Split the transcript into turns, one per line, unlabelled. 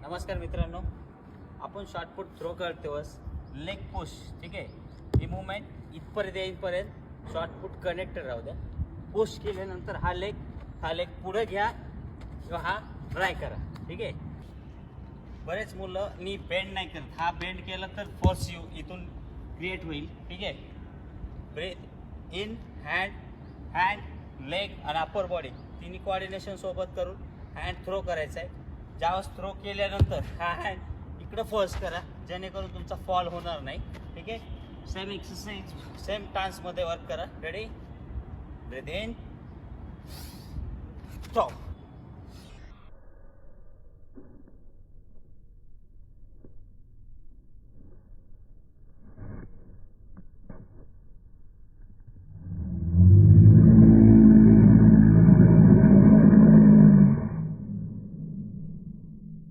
नमस्कार मित्रांनो, आपण शॉर्टपुट थ्रो करतोस लेग पुश. ठीक आहे, ही मूवमेंट इथपर्यंत येईपर्यंत शॉर्टपुट कनेक्टेड राहू द्या. पुश केल्यानंतर हा लेग पुढे घ्या किंवा हा ड्राय करा. ठीक आहे, बरेच मुलं नी बेंड नाही करत. हा बेंड केला तर फोर्स इथून क्रिएट होईल. ठीक आहे, ब्रेथ इन, हँड लेग आणि अप्पर बॉडी तिन्ही कोऑर्डिनेशन सोबत करून हँड थ्रो करायचा आहे. ज्यावेळेस थ्रो केल्यानंतर हा हँड इकडं फोर्स करा, जेणेकरून तुमचा फॉल होणार नाही. ठीक आहे, सेम एक्सरसाइज सेम टान्समध्ये वर्क करा. Ready, breathe in, stop.